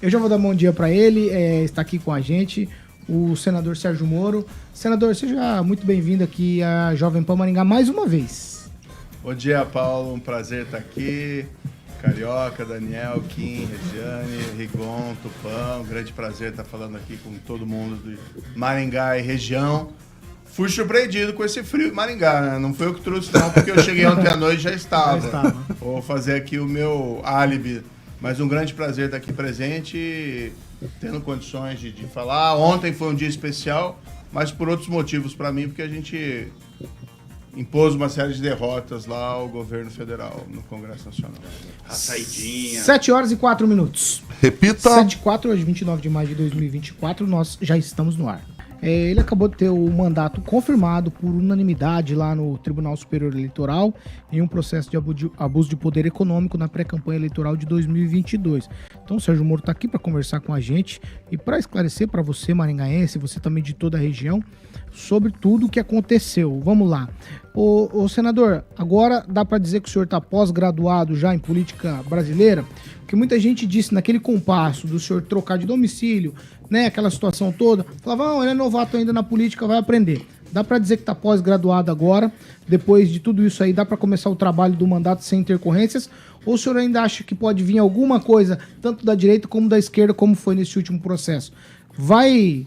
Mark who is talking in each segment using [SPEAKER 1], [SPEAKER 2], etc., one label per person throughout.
[SPEAKER 1] Eu já vou dar bom dia para ele, está aqui com a gente, o senador Sérgio Moro. Senador, seja muito bem-vindo aqui à Jovem Pan Maringá mais uma vez.
[SPEAKER 2] Bom dia, Paulo. Um prazer estar aqui. Carioca, Daniel, Kim, Regiane, Rigon, Tupã. Um grande prazer estar falando aqui com todo mundo de Maringá e região. Fui surpreendido com esse frio de Maringá, né? Não foi eu que trouxe não, porque eu cheguei ontem à noite e já estava. Vou fazer aqui o meu álibi. Mas um grande prazer estar aqui presente, tendo condições de falar. Ontem foi um dia especial, mas por outros motivos para mim, porque a gente impôs uma série de derrotas lá ao governo federal no Congresso Nacional.
[SPEAKER 3] A saidinha.
[SPEAKER 1] 7 horas e 4 minutos.
[SPEAKER 4] Repita.
[SPEAKER 1] 7 e 4, hoje 29 de maio de 2024, nós já estamos no ar. Ele acabou de ter o mandato confirmado por unanimidade lá no Tribunal Superior Eleitoral em um processo de abuso de poder econômico na pré-campanha eleitoral de 2022. Então o Sérgio Moro está aqui para conversar com a gente e para esclarecer para você, maringaense, você também de toda a região, sobre tudo o que aconteceu. Vamos lá. Ô senador, agora dá para dizer que o senhor está pós-graduado já em política brasileira? Porque muita gente disse naquele compasso do senhor trocar de domicílio, né, aquela situação toda, falava, ele é novato ainda na política, vai aprender. Dá para dizer que está pós-graduado agora, depois de tudo isso aí, dá para começar o trabalho do mandato sem intercorrências? Ou o senhor ainda acha que pode vir alguma coisa, tanto da direita como da esquerda, como foi nesse último processo? Vai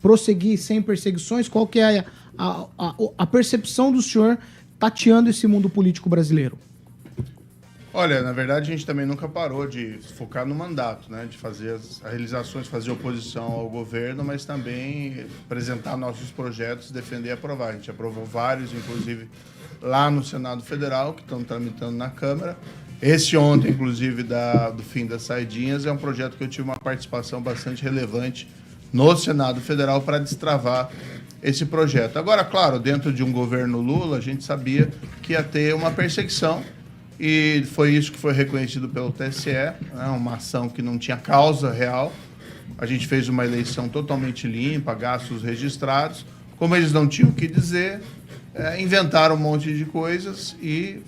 [SPEAKER 1] prosseguir sem perseguições? Qual que é a percepção do senhor tateando esse mundo político brasileiro?
[SPEAKER 2] Olha, na verdade a gente também nunca parou de focar no mandato, né? De fazer as realizações, fazer oposição ao governo, mas também apresentar nossos projetos, defender e aprovar. A gente aprovou vários, inclusive lá no Senado Federal, que estão tramitando na Câmara. Esse ontem, inclusive, do fim das saidinhas, é um projeto que eu tive uma participação bastante relevante no Senado Federal para destravar esse projeto. Agora, claro, dentro de um governo Lula, a gente sabia que ia ter uma perseguição e foi isso que foi reconhecido pelo TSE, né? Uma ação que não tinha causa real. A gente fez uma eleição totalmente limpa, gastos registrados. Como eles não tinham o que dizer, inventaram um monte de coisas e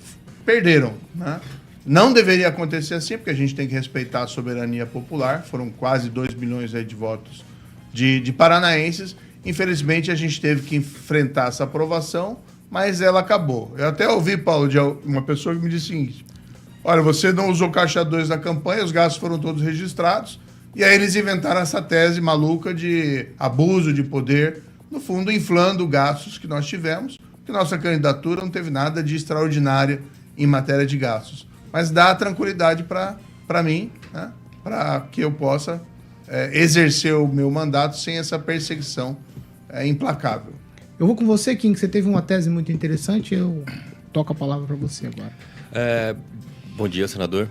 [SPEAKER 2] perderam, né? Não deveria acontecer assim, porque a gente tem que respeitar a soberania popular. Foram quase 2 milhões aí de votos de paranaenses. Infelizmente, a gente teve que enfrentar essa aprovação, mas ela acabou. Eu até ouvi, Paulo, de uma pessoa que me disse o seguinte: olha, você não usou caixa 2 na campanha, os gastos foram todos registrados, e aí eles inventaram essa tese maluca de abuso de poder, no fundo, inflando gastos que nós tivemos, porque nossa candidatura não teve nada de extraordinária em matéria de gastos. Mas dá tranquilidade para mim, né, para que eu possa exercer o meu mandato sem essa perseguição implacável.
[SPEAKER 1] Eu vou com você, Kim, que você teve uma tese muito interessante, eu toco a palavra para você agora.
[SPEAKER 5] Bom dia, senador.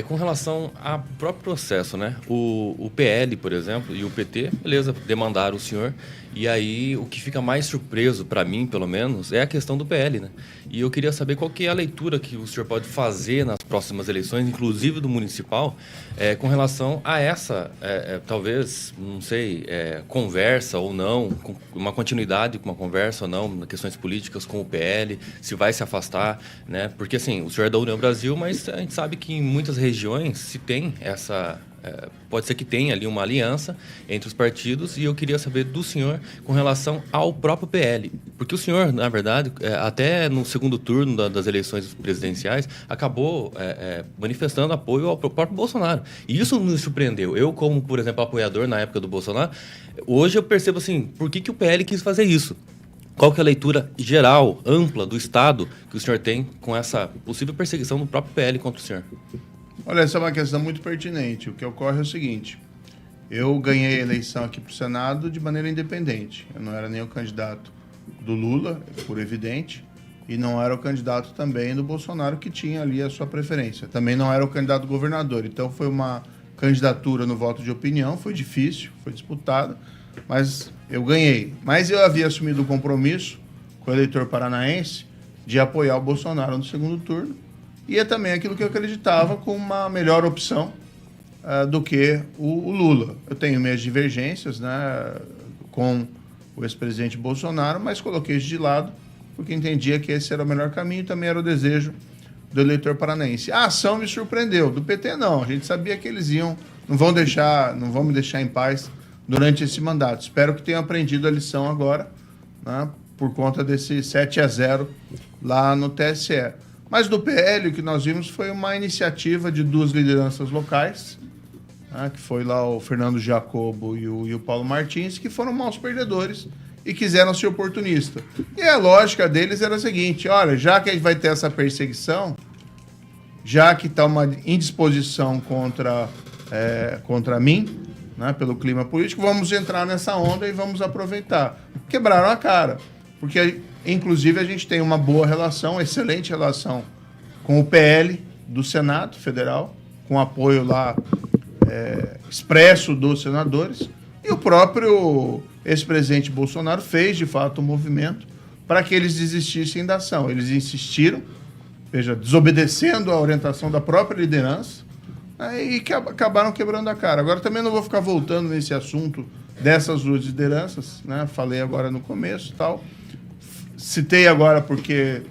[SPEAKER 5] Com relação ao próprio processo, né? O PL, por exemplo, e o PT, beleza, demandaram o senhor. E aí, o que fica mais surpreso, para mim, pelo menos, é a questão do PL, né? E eu queria saber qual que é a leitura que o senhor pode fazer nas próximas eleições, inclusive do municipal, com relação a essa, talvez, não sei, conversa ou não, uma continuidade com uma conversa ou não, nas questões políticas com o PL, se vai se afastar, né? Porque, assim, o senhor é da União Brasil, mas a gente sabe que em muitas regiões se tem essa... pode ser que tenha ali uma aliança entre os partidos, e eu queria saber do senhor com relação ao próprio PL. Porque o senhor, na verdade, até no segundo turno das eleições presidenciais, acabou manifestando apoio ao próprio Bolsonaro. E isso me surpreendeu. Eu, como, por exemplo, apoiador na época do Bolsonaro, hoje eu percebo assim, por que o PL quis fazer isso? Qual que é a leitura geral, ampla do Estado que o senhor tem com essa possível perseguição do próprio PL contra o senhor?
[SPEAKER 2] Olha, essa é uma questão muito pertinente. O que ocorre é o seguinte: eu ganhei a eleição aqui para o Senado de maneira independente. Eu não era nem o candidato do Lula, por evidente, e não era o candidato também do Bolsonaro, que tinha ali a sua preferência. Também não era o candidato do governador. Então foi uma candidatura no voto de opinião, foi difícil, foi disputada, mas eu ganhei. Mas eu havia assumido o compromisso com o eleitor paranaense de apoiar o Bolsonaro no segundo turno. E é também aquilo que eu acreditava com uma melhor opção do que o Lula. Eu tenho minhas divergências, né, com o ex-presidente Bolsonaro, mas coloquei isso de lado porque entendia que esse era o melhor caminho e também era o desejo do eleitor paranaense. A ação me surpreendeu, do PT não. A gente sabia que eles iam não vão me deixar em paz durante esse mandato. Espero que tenham aprendido a lição agora, né, por conta desse 7-0 lá no TSE. Mas do PL, o que nós vimos foi uma iniciativa de 2 lideranças locais, né, que foi lá o Fernando Jacobo e o Paulo Martins, que foram maus perdedores e quiseram ser oportunistas. E a lógica deles era a seguinte: olha, já que a gente vai ter essa perseguição, já que está uma indisposição contra mim, né, pelo clima político, vamos entrar nessa onda e vamos aproveitar. Quebraram a cara, porque, inclusive, a gente tem uma boa relação, excelente relação com o PL do Senado Federal, com apoio lá expresso dos senadores, e o próprio ex-presidente Bolsonaro fez, de fato, um movimento para que eles desistissem da ação. Eles insistiram, veja, desobedecendo a orientação da própria liderança, e que acabaram quebrando a cara. Agora, também não vou ficar voltando nesse assunto dessas 2 lideranças, né? Falei agora no começo e tal. Citei agora porque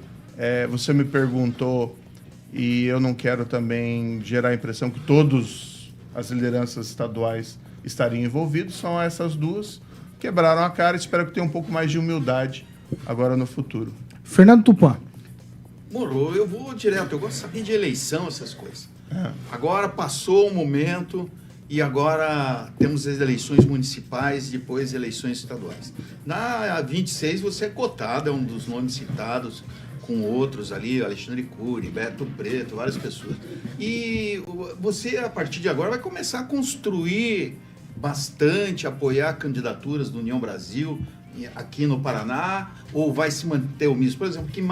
[SPEAKER 2] você me perguntou e eu não quero também gerar a impressão que todas as lideranças estaduais estariam envolvidos. São essas 2, quebraram a cara. Espero que tenha um pouco mais de humildade agora no futuro.
[SPEAKER 1] Fernando Tupan.
[SPEAKER 3] Moro, eu vou direto. Eu gosto de saber de eleição, essas coisas. Agora passou o momento e agora temos as eleições municipais e depois eleições estaduais. Na 26 você é cotado, é um dos nomes citados, com outros ali, Alexandre Cury, Beto Preto, várias pessoas. E você, a partir de agora, vai começar a construir bastante, apoiar candidaturas do União Brasil aqui no Paraná, ou vai se manter o mesmo? Por exemplo, que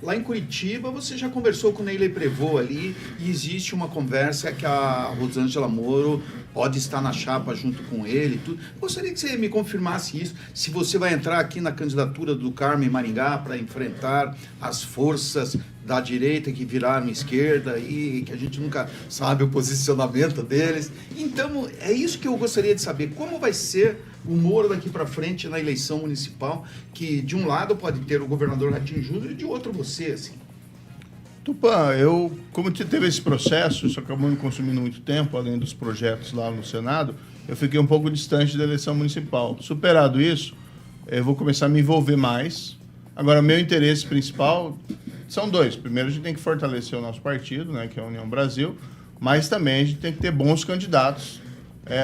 [SPEAKER 3] lá em Curitiba você já conversou com o Neyley Prevot ali e existe uma conversa que a Rosângela Moro pode estar na chapa junto com ele e tudo. Gostaria que você me confirmasse isso, se você vai entrar aqui na candidatura do Carmen Maringá para enfrentar as forças da direita que viraram esquerda e que a gente nunca sabe o posicionamento deles. Então, é isso que eu gostaria de saber. Como vai ser o Moro daqui para frente na eleição municipal, que de um lado pode ter o governador Ratinho Júnior e de outro você, assim?
[SPEAKER 2] Tupã, como teve esse processo, isso acabou me consumindo muito tempo, além dos projetos lá no Senado, eu fiquei um pouco distante da eleição municipal. Superado isso, eu vou começar a me envolver mais. Agora, meu interesse principal são 2. Primeiro, a gente tem que fortalecer o nosso partido, né, que é a União Brasil, mas também a gente tem que ter bons candidatos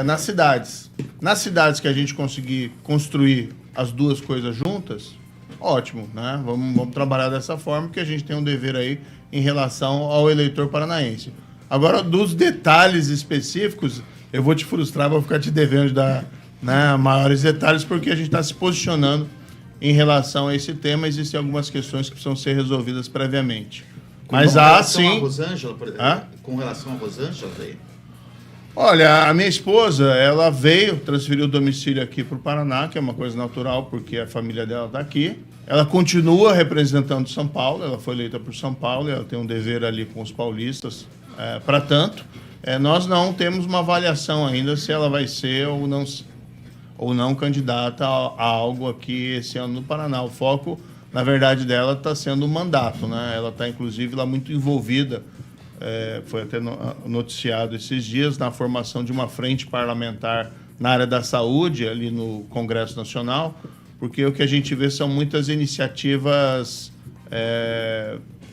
[SPEAKER 2] nas cidades. Nas cidades que a gente conseguir construir as 2 coisas juntas, ótimo, né? Vamos trabalhar dessa forma, porque a gente tem um dever aí em relação ao eleitor paranaense. Agora, dos detalhes específicos, eu vou te frustrar, vou ficar te devendo de dar, né, maiores detalhes, porque a gente está se posicionando em relação a esse tema. Existem algumas questões que precisam ser resolvidas previamente. Mas há, sim...
[SPEAKER 3] Com relação a Rosângela, daí?
[SPEAKER 2] Olha, a minha esposa, ela transferiu o domicílio aqui para o Paraná, que é uma coisa natural, porque a família dela está aqui. Ela continua representando São Paulo, ela foi eleita por São Paulo, ela tem um dever ali com os paulistas. Para tanto, nós não temos uma avaliação ainda se ela vai ser ou não candidata a algo aqui esse ano no Paraná. O foco, na verdade, dela está sendo o mandato, né? Ela está, inclusive, lá muito envolvida. Foi até noticiado esses dias, na formação de uma frente parlamentar na área da saúde, ali no Congresso Nacional, porque o que a gente vê são muitas iniciativas,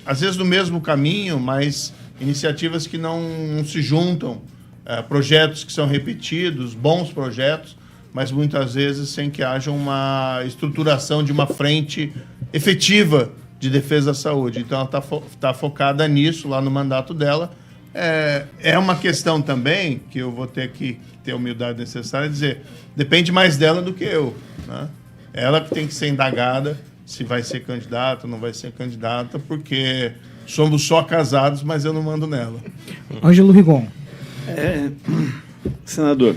[SPEAKER 2] às vezes no mesmo caminho, mas iniciativas que não se juntam, projetos que são repetidos, bons projetos, mas muitas vezes sem que haja uma estruturação de uma frente efetiva de defesa da saúde. Então, ela está focada nisso, lá no mandato dela. É uma questão também, que eu vou ter que ter a humildade necessária, dizer, depende mais dela do que eu, né? Ela que tem que ser indagada se vai ser candidata ou não vai ser candidata, porque somos só casados, mas eu não mando nela.
[SPEAKER 1] Ângelo Rigon.
[SPEAKER 4] Senador,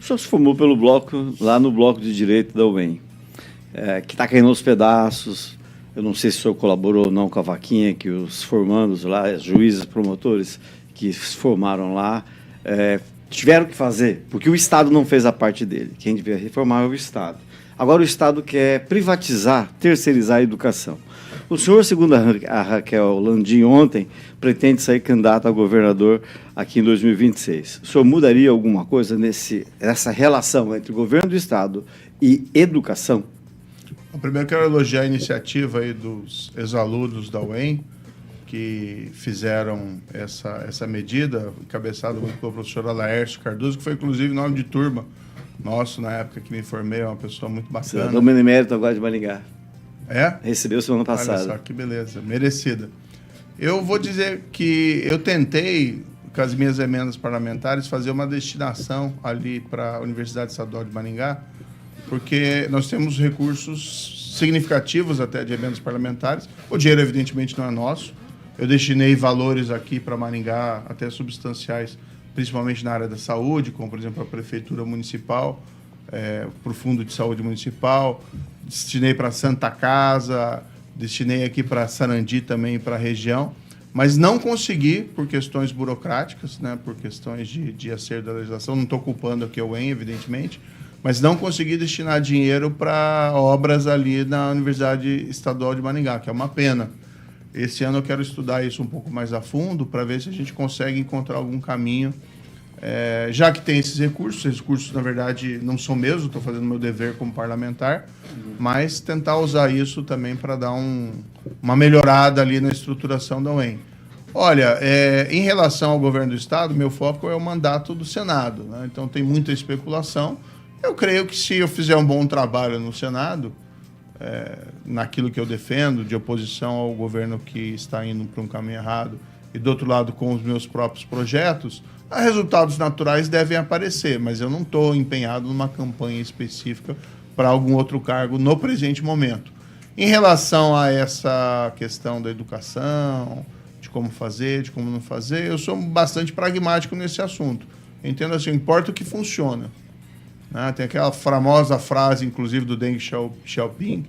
[SPEAKER 4] o senhor se formou pelo bloco, lá no Bloco de Direito da UEM, que está caindo aos pedaços. Eu não sei se o senhor colaborou ou não com a vaquinha que os formandos lá, juízes, promotores que se formaram lá, tiveram que fazer, porque o Estado não fez a parte dele. Quem devia reformar é o Estado. Agora o Estado quer privatizar, terceirizar a educação. O senhor, segundo a Raquel Landim ontem, pretende sair candidato a governador aqui em 2026. O senhor mudaria alguma coisa nessa relação entre governo do Estado e educação?
[SPEAKER 2] Primeiro, quero elogiar a iniciativa aí dos ex-alunos da UEM, que fizeram essa medida, encabeçada pelo professor Alaércio Cardoso, que foi, inclusive, nome de turma nosso, na época que me formei, é uma pessoa muito bacana.
[SPEAKER 4] Cidadão benemérito agora de Maringá.
[SPEAKER 2] É?
[SPEAKER 4] Recebeu semana passada.
[SPEAKER 2] Olha só, que beleza, merecida. Eu vou dizer que eu tentei, com as minhas emendas parlamentares, fazer uma destinação ali para a Universidade Estadual de Maringá, porque nós temos recursos significativos até de emendas parlamentares. O dinheiro, evidentemente, não é nosso. Eu destinei valores aqui para Maringá até substanciais, principalmente na área da saúde, como, por exemplo, a Prefeitura Municipal, para o Fundo de Saúde Municipal, destinei para Santa Casa, destinei aqui para Sarandi também, para a região, mas não consegui, por questões burocráticas, né, por questões de acerto da legislação, não estou culpando aqui o UEM, evidentemente, mas não consegui destinar dinheiro para obras ali na Universidade Estadual de Maringá, que é uma pena. Esse ano eu quero estudar isso um pouco mais a fundo para ver se a gente consegue encontrar algum caminho, já que tem esses recursos, na verdade, não são meus, estou fazendo meu dever como parlamentar, mas tentar usar isso também para dar uma melhorada ali na estruturação da UEM. Olha, em relação ao governo do Estado, meu foco é o mandato do Senado, né? Então tem muita especulação. Eu creio que se eu fizer um bom trabalho no Senado, naquilo que eu defendo, de oposição ao governo que está indo para um caminho errado, e do outro lado com os meus próprios projetos, resultados naturais devem aparecer, mas eu não estou empenhado numa campanha específica para algum outro cargo no presente momento. Em relação a essa questão da educação, de como fazer, de como não fazer, eu sou bastante pragmático nesse assunto. Eu entendo assim, importa o que funciona. Tem aquela famosa frase, inclusive, do Deng Xiaoping,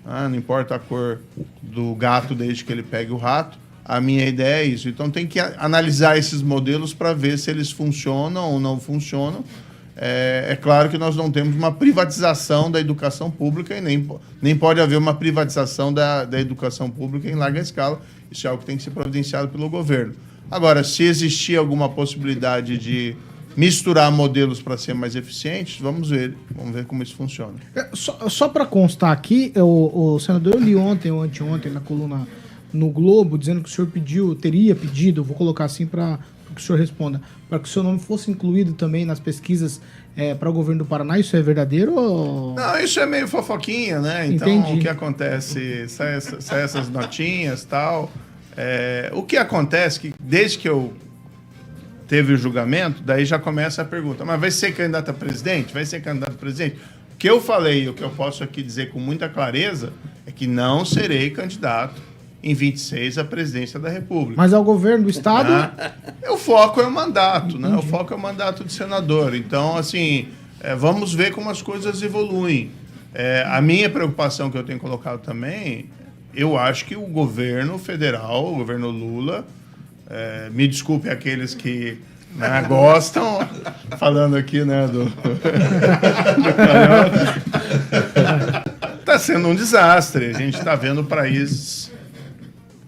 [SPEAKER 2] não importa a cor do gato desde que ele pegue o rato. A minha ideia é isso. Então, tem que analisar esses modelos para ver se eles funcionam ou não funcionam. É claro que nós não temos uma privatização da educação pública e nem pode haver uma privatização da educação pública em larga escala. Isso é algo que tem que ser providenciado pelo governo. Agora, se existir alguma possibilidade de misturar modelos para ser mais eficientes, vamos ver como isso funciona.
[SPEAKER 1] Só para constar aqui, o senador, eu li ontem ou anteontem na coluna no Globo, dizendo que o senhor teria pedido, vou colocar assim para que o senhor responda, para que o seu nome fosse incluído também nas pesquisas para o governo do Paraná. Isso é verdadeiro ou...
[SPEAKER 2] Não, isso é meio fofoquinha, né? Então,
[SPEAKER 1] Entendi.
[SPEAKER 2] O que acontece? Sai essas notinhas e tal. O que acontece que, desde que eu teve o julgamento, daí já começa a pergunta, mas vai ser candidato a presidente? Vai ser candidato a presidente? O que eu falei, o que eu posso aqui dizer com muita clareza, é que não serei candidato em 26 à presidência da República.
[SPEAKER 1] Mas ao governo do Estado...
[SPEAKER 2] O foco é o mandato, né? O foco é o mandato de senador. Então, assim, vamos ver como as coisas evoluem. A minha preocupação que eu tenho colocado também, eu acho que o governo federal, o governo Lula, me desculpe aqueles que gostam, falando aqui, né, do está sendo um desastre. A gente está vendo o país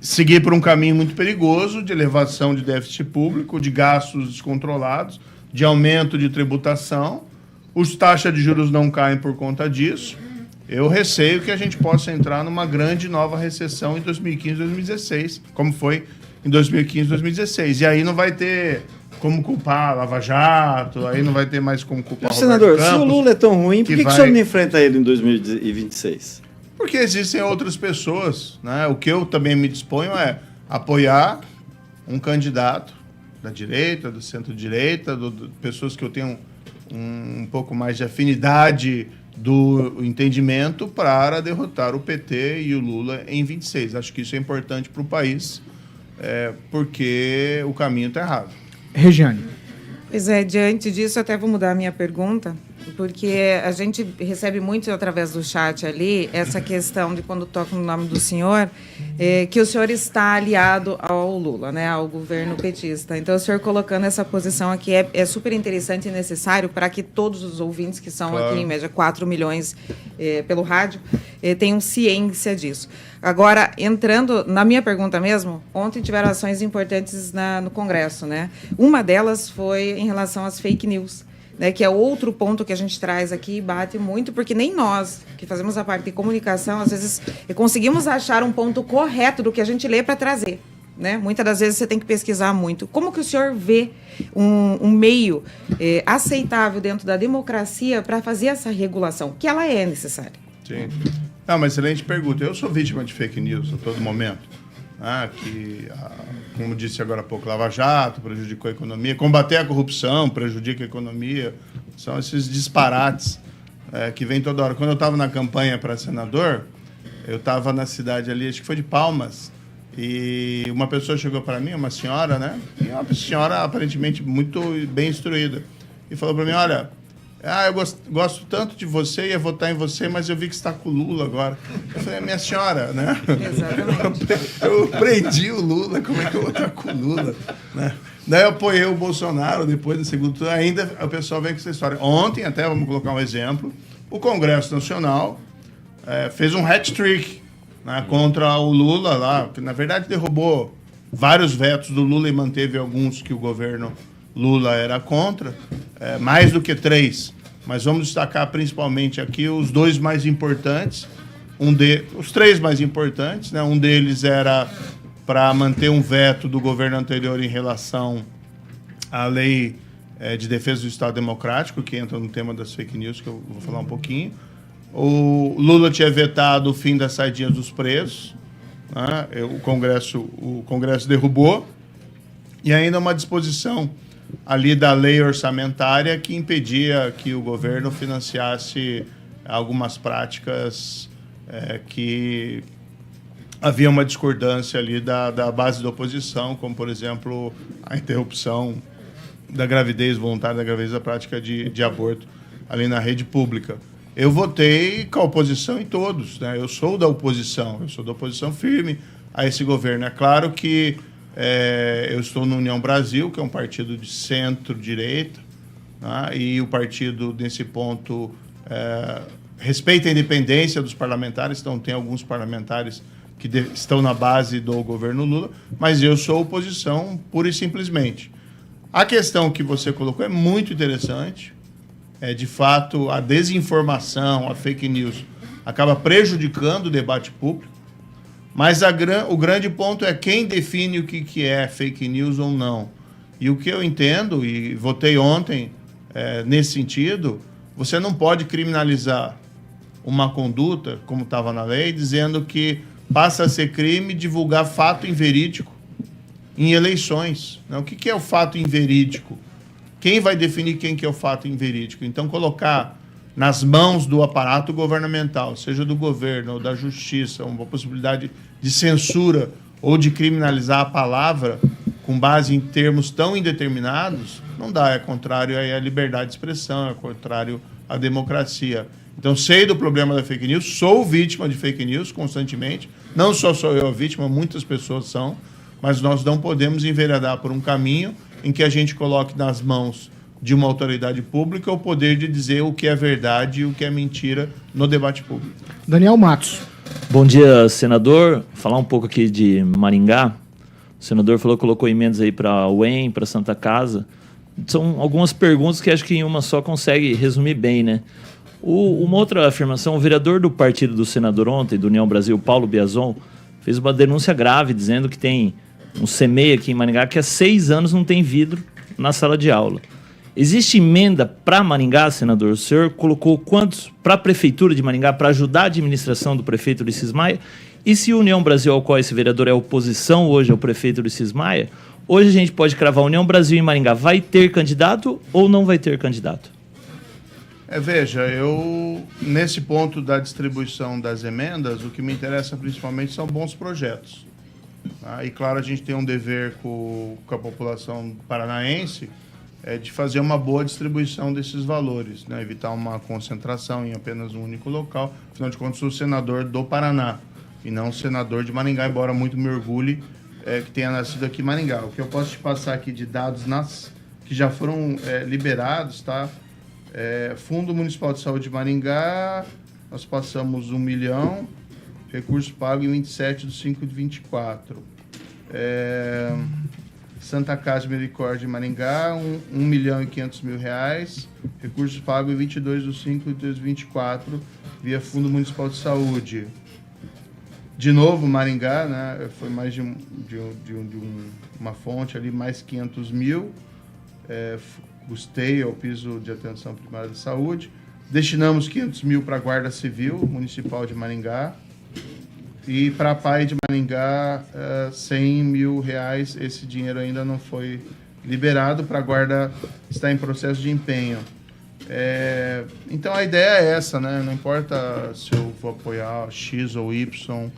[SPEAKER 2] seguir por um caminho muito perigoso de elevação de déficit público, de gastos descontrolados, de aumento de tributação. Os taxas de juros não caem por conta disso. Eu receio que a gente possa entrar numa grande nova recessão em 2015, 2016, como foi em 2015, 2016. E aí não vai ter como culpar Lava Jato, aí não vai ter mais como culpar
[SPEAKER 4] Senador,
[SPEAKER 2] Roberto Campos,
[SPEAKER 4] se o Lula é tão ruim, por que o senhor não enfrenta ele em 2026?
[SPEAKER 2] Porque existem outras pessoas, né? O que eu também me disponho é apoiar um candidato da direita, do centro-direita, pessoas que eu tenho um pouco mais de afinidade do entendimento para derrotar o PT e o Lula em 26. Acho que isso é importante para o país, porque o caminho está errado.
[SPEAKER 1] Regiane.
[SPEAKER 6] Pois é, diante disso, até vou mudar a minha pergunta. porque a gente recebe muito através do chat ali essa questão de quando toca no nome do senhor, que o senhor está aliado ao Lula, né, ao governo petista. Então, o senhor colocando essa posição aqui é super interessante e necessário para que todos os ouvintes, que são aqui em média 4 milhões pelo rádio, tenham ciência disso. Agora, entrando na minha pergunta mesmo, ontem tiveram ações importantes no Congresso, né? Uma delas foi em relação às fake news, né, que é outro ponto que a gente traz aqui e bate muito, porque nem nós, que fazemos a parte de comunicação, às vezes conseguimos achar um ponto correto do que a gente lê para trazer. Né? Muitas das vezes você tem que pesquisar muito. Como que o senhor vê um meio aceitável dentro da democracia para fazer essa regulação, que ela é necessária?
[SPEAKER 2] Sim. Não, mas excelente pergunta. Eu sou vítima de fake news a todo momento. Como disse agora há pouco, Lava Jato prejudicou a economia, combater a corrupção prejudica a economia, são esses disparates que vêm toda hora. Quando eu estava na campanha para senador, eu estava na cidade ali, acho que foi de Palmas, e uma pessoa chegou para mim, uma senhora, né? E uma senhora aparentemente muito bem instruída, e falou para mim, olha, eu gosto tanto de você, ia votar em você, mas eu vi que você está com o Lula agora. Eu falei, minha senhora, né? Exatamente. Eu prendi o Lula, como é que eu vou estar com o Lula? Né? Daí eu apoiei o Bolsonaro, depois no segundo turno, ainda o pessoal vem com essa história. Ontem, até, vamos colocar um exemplo, o Congresso Nacional fez um hat-trick, né, contra o Lula lá, que na verdade derrubou vários vetos do Lula e manteve alguns que o governo Lula era contra, mais do que 3, mas vamos destacar principalmente aqui os 2 mais importantes, os 3 mais importantes, né? Um deles era para manter um veto do governo anterior em relação à lei de defesa do Estado Democrático, que entra no tema das fake news, que eu vou falar um pouquinho. O Lula tinha vetado o fim das saidinhas dos presos, né? O Congresso derrubou, e ainda uma disposição ali da lei orçamentária que impedia que o governo financiasse algumas práticas que havia uma discordância ali da base da oposição, como, por exemplo, a interrupção da gravidez voluntária, da gravidez da prática de aborto ali na rede pública. Eu votei com a oposição em todos, né? Eu sou da oposição firme a esse governo. É claro que eu estou no União Brasil, que é um partido de centro-direita, né? E o partido, nesse ponto, respeita a independência dos parlamentares, então tem alguns parlamentares que estão na base do governo Lula, mas eu sou oposição pura e simplesmente. A questão que você colocou é muito interessante. De fato, a desinformação, a fake news, acaba prejudicando o debate público, mas o grande ponto é quem define o que é fake news ou não. E o que eu entendo, e votei ontem nesse sentido, você não pode criminalizar uma conduta, como estava na lei, dizendo que passa a ser crime divulgar fato inverídico em eleições. O que é o fato inverídico? Quem vai definir quem que é o fato inverídico? Então, colocar nas mãos do aparato governamental, seja do governo ou da justiça, uma possibilidade de censura ou de criminalizar a palavra com base em termos tão indeterminados, não dá. É contrário à liberdade de expressão, é contrário à democracia. Então, sei do problema da fake news, sou vítima de fake news constantemente. Não só sou eu a vítima, muitas pessoas são, mas nós não podemos enveredar por um caminho em que a gente coloque nas mãos de uma autoridade pública o poder de dizer o que é verdade e o que é mentira no debate público.
[SPEAKER 1] Daniel Matos.
[SPEAKER 7] Bom dia, senador. Falar um pouco aqui de Maringá. O senador falou que colocou emendas aí para a UEM, para a Santa Casa. São algumas perguntas que acho que em uma só consegue resumir bem, né? Uma outra afirmação, o vereador do partido do senador ontem, do União Brasil, Paulo Biazon, fez uma denúncia grave dizendo que tem um CEMEI aqui em Maringá que há 6 anos não tem vidro na sala de aula. Existe emenda para Maringá, senador? O senhor colocou quantos para a Prefeitura de Maringá para ajudar a administração do prefeito Ulisses Maia? E se a União Brasil, ao qual esse vereador é oposição hoje ao prefeito Ulisses Maia, hoje a gente pode cravar a União Brasil em Maringá vai ter candidato ou não vai ter candidato?
[SPEAKER 2] Veja, eu, nesse ponto da distribuição das emendas, o que me interessa principalmente são bons projetos. Tá? E, claro, a gente tem um dever com a população paranaense de fazer uma boa distribuição desses valores, né? Evitar uma concentração em apenas um único local. Afinal de contas, sou senador do Paraná e não senador de Maringá, embora muito me orgulhe que tenha nascido aqui em Maringá. O que eu posso te passar aqui de dados que já foram liberados, tá? Fundo Municipal de Saúde de Maringá, nós passamos 1 milhão, recurso pago em 27 de 5 de 24. Santa Casa de Misericórdia de Maringá, 1 milhão e 500 mil reais, recurso pago em 22 de 5 de 24, via Fundo Municipal de Saúde. De novo, Maringá, né, foi mais de uma fonte ali, mais 500 mil, custeio ao piso de atenção primária de saúde. Destinamos 500 mil para a Guarda Civil Municipal de Maringá. E para a PAI de Maringá, 100 mil reais. Esse dinheiro ainda não foi liberado, para a Guarda está em processo de empenho. Então a ideia é essa, né? Não importa se eu vou apoiar X ou Y,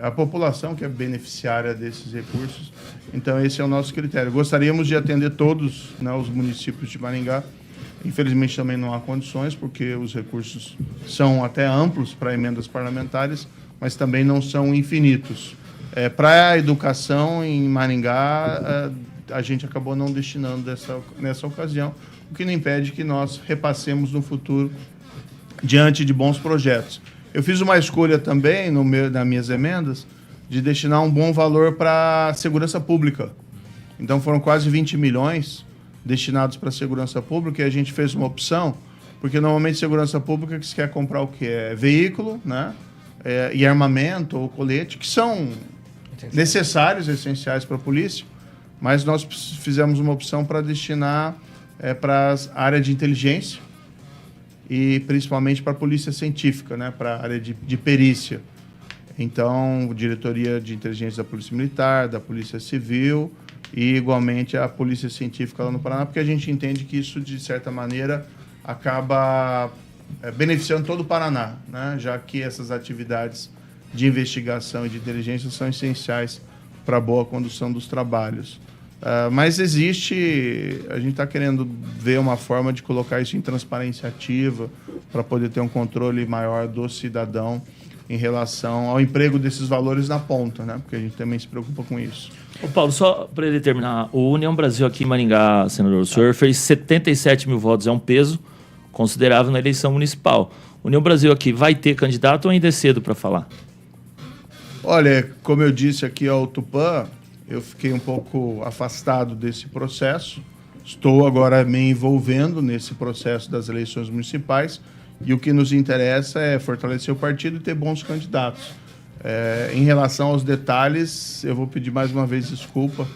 [SPEAKER 2] a população que é beneficiária desses recursos. Então esse é o nosso critério. Gostaríamos de atender todos, né, os municípios de Maringá. Infelizmente também não há condições, porque os recursos são até amplos para emendas parlamentares, mas também não são infinitos. Para a educação em Maringá, a gente acabou não destinando nessa ocasião, o que não impede que nós repassemos no futuro diante de bons projetos. Eu fiz uma escolha também, nas minhas emendas, de destinar um bom valor para a segurança pública. Então foram quase 20 milhões destinados para a segurança pública, e a gente fez uma opção, porque normalmente segurança pública que se quer comprar o quê? Veículo, né? E armamento ou colete, que são necessários, essenciais para a polícia, mas nós fizemos uma opção para destinar para a área de inteligência e principalmente para a polícia científica, né? Para a área de perícia. Então, diretoria de inteligência da Polícia Militar, da Polícia Civil e, igualmente, a Polícia Científica lá no Paraná, porque a gente entende que isso, de certa maneira, acaba beneficiando todo o Paraná, né? Já que essas atividades de investigação e de inteligência são essenciais para a boa condução dos trabalhos. Mas a gente está querendo ver uma forma de colocar isso em transparência ativa para poder ter um controle maior do cidadão em relação ao emprego desses valores na ponta, né? Porque a gente também se preocupa com isso.
[SPEAKER 7] Ô Paulo, só para ele terminar, o União Brasil aqui em Maringá, senador, o senhor fez 77 mil votos, é um peso considerável na eleição municipal. O União Brasil aqui vai ter candidato ou ainda é cedo para falar?
[SPEAKER 2] Olha, como eu disse aqui ao Tupã, eu fiquei um pouco afastado desse processo. Estou agora me envolvendo nesse processo das eleições municipais e o que nos interessa é fortalecer o partido e ter bons candidatos. Em relação aos detalhes, eu vou pedir mais uma vez desculpa,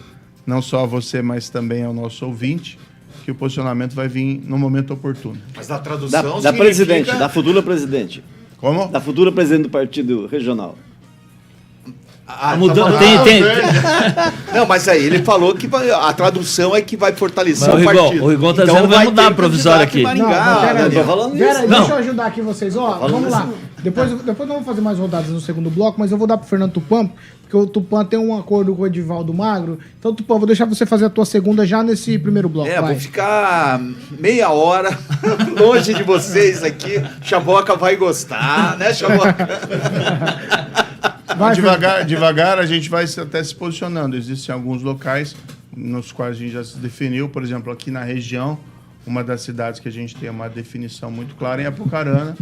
[SPEAKER 2] não só a você, mas também ao nosso ouvinte, que o posicionamento vai vir no momento oportuno.
[SPEAKER 3] Mas da tradução
[SPEAKER 4] Da presidente, da futura presidente.
[SPEAKER 2] Como?
[SPEAKER 4] Da futura presidente do partido regional.
[SPEAKER 7] Mudando,
[SPEAKER 3] Não, mas aí ele falou que a tradução é que vai fortalecer
[SPEAKER 7] Mas
[SPEAKER 3] o partido.
[SPEAKER 7] o Rigon tá dizendo que vai mudar a provisória aqui.
[SPEAKER 1] Não, mas pera aí.
[SPEAKER 4] Tô falando
[SPEAKER 1] Pera aí,
[SPEAKER 7] Não.
[SPEAKER 1] deixa eu ajudar aqui vocês. Ó, vamos lá. Depois nós vamos fazer mais rodadas no segundo bloco, mas eu vou dar pro Fernando Tupã, porque o Tupã tem um acordo com o Edivaldo Magro. Então, Tupã, vou deixar você fazer a tua segunda já nesse primeiro bloco. Vai.
[SPEAKER 3] Vou ficar meia hora longe de vocês aqui. Chaboca vai gostar, né, Chaboca?
[SPEAKER 1] Vai,
[SPEAKER 2] Devagar a gente vai até se posicionando. Existem alguns locais nos quais a gente já se definiu. Por exemplo, aqui na região, uma das cidades que a gente tem uma definição muito clara é Apucarana,